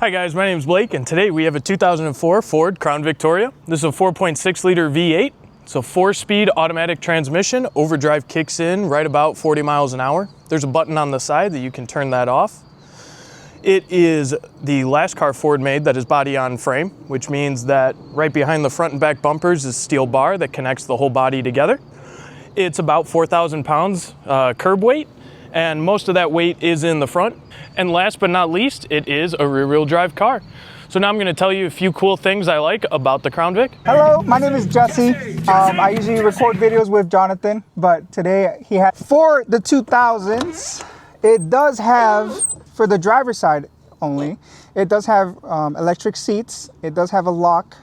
Hi guys, my name is Blake, and today we have a 2004 Ford Crown Victoria. This is a 4.6 liter V8. It's a 4-speed automatic transmission. Overdrive kicks in right about 40 miles an hour. There's a button on the side that you can turn that off. It is the last car Ford made that is body on frame, which means that right behind the front and back bumpers is steel bar that connects the whole body together. It's about 4,000 pounds curb weight, and most of that weight is in the front. And last but not least, it is a rear-wheel drive car. So now I'm going to tell you a few cool things I like about the Crown Vic. Hello, my name is Jesse. I usually record videos with Jonathan, but today he had, for the 2000s, it does have, for the driver's side only, it does have electric seats. It does have a lock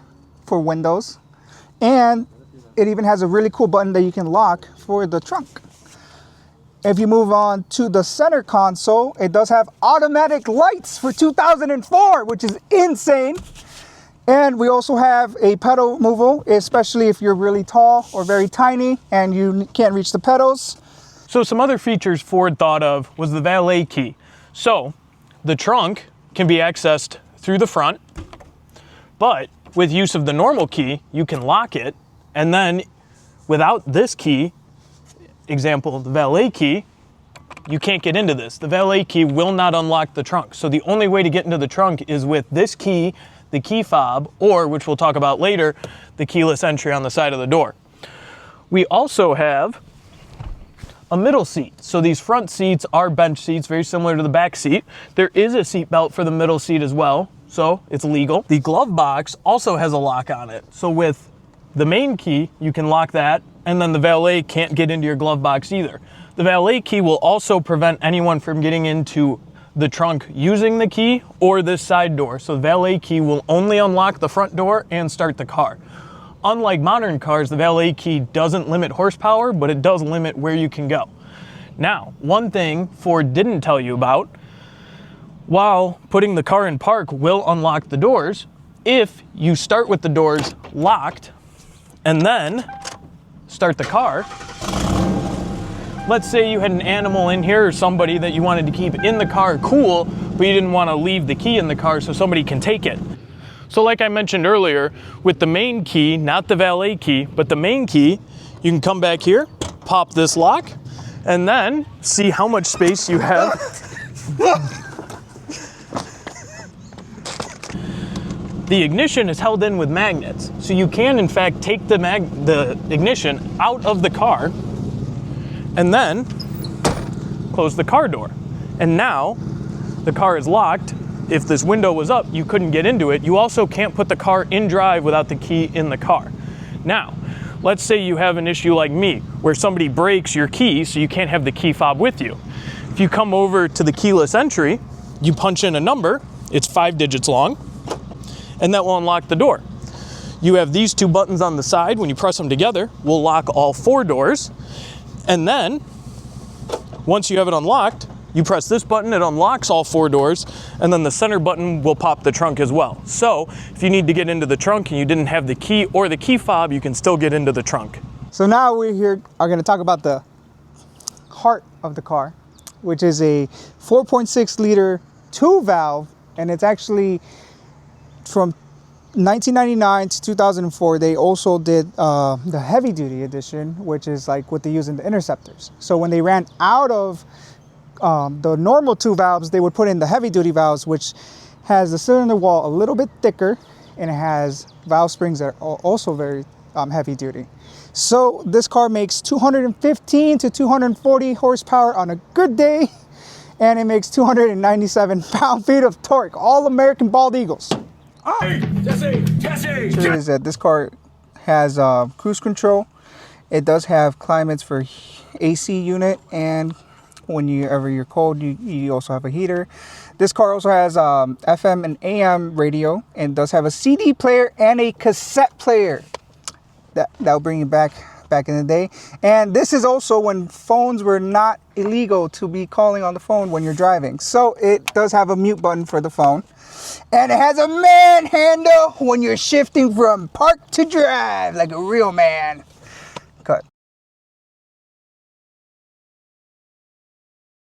for windows, and it even has a really cool button that you can lock for the trunk. If you move on to the center console, it does have automatic lights for 2004, which is insane. And we also have a pedal removal, especially if you're really tall or very tiny and you can't reach the pedals. So some other features Ford thought of was the valet key. So the trunk can be accessed through the front, but with use of the normal key, you can lock it. And then without this key, example, the valet key, you can't get into this. The valet key will not unlock the trunk. So the only way to get into the trunk is with this key, the key fob, or, which we'll talk about later, the keyless entry on the side of the door. We also have a middle seat. So these front seats are bench seats, very similar to the back seat. There is a seat belt for the middle seat as well, so it's legal. The glove box also has a lock on it. So with the main key, you can lock that, and then the valet can't get into your glove box either. The valet key will also prevent anyone from getting into the trunk using the key or this side door. So the valet key will only unlock the front door and start the car. Unlike modern cars, the valet key doesn't limit horsepower, but it does limit where you can go. Now, one thing Ford didn't tell you about, while putting the car in park will unlock the doors, if you start with the doors locked and then start the car, let's say you had an animal in here or somebody that you wanted to keep in the car cool, but you didn't want to leave the key in the car so somebody can take it. So like I mentioned earlier, with the main key, not the valet key, but the main key, you can come back here, pop this lock, and then see how much space you have. The ignition is held in with magnets, so you can in fact take the ignition out of the car and then close the car door. And now the car is locked. If this window was up, you couldn't get into it. You also can't put the car in drive without the key in the car. Now, let's say you have an issue like me, where somebody breaks your key so you can't have the key fob with you. If you come over to the keyless entry, you punch in a number, it's 5 digits long, and that will unlock the door. You have these two buttons on the side. When you press them together, will lock all 4 doors. And then, once you have it unlocked, you press this button, it unlocks all 4 doors, and then the center button will pop the trunk as well. So, if you need to get into the trunk and you didn't have the key or the key fob, you can still get into the trunk. So now we are going to talk about the heart of the car, which is a 4.6 liter 2-valve, and it's actually from 1999 to 2004, they also did the heavy duty edition, which is like what they use in the Interceptors. So when they ran out of the normal 2 valves, they would put in the heavy duty valves, which has the cylinder wall a little bit thicker, and it has valve springs that are also very heavy duty. So this car makes 215 to 240 horsepower on a good day, and it makes 297 pound-feet of torque, all American bald eagles. Hey, Jesse! Sure is that this car has cruise control. It does have climates for AC unit, and whenever you're cold, you also have a heater. This car also has FM and AM radio, and does have a CD player and a cassette player. That'll bring you back in the day. And this is also when phones were not illegal to be calling on the phone when you're driving. So it does have a mute button for the phone. And it has a man handle when you're shifting from park to drive like a real man.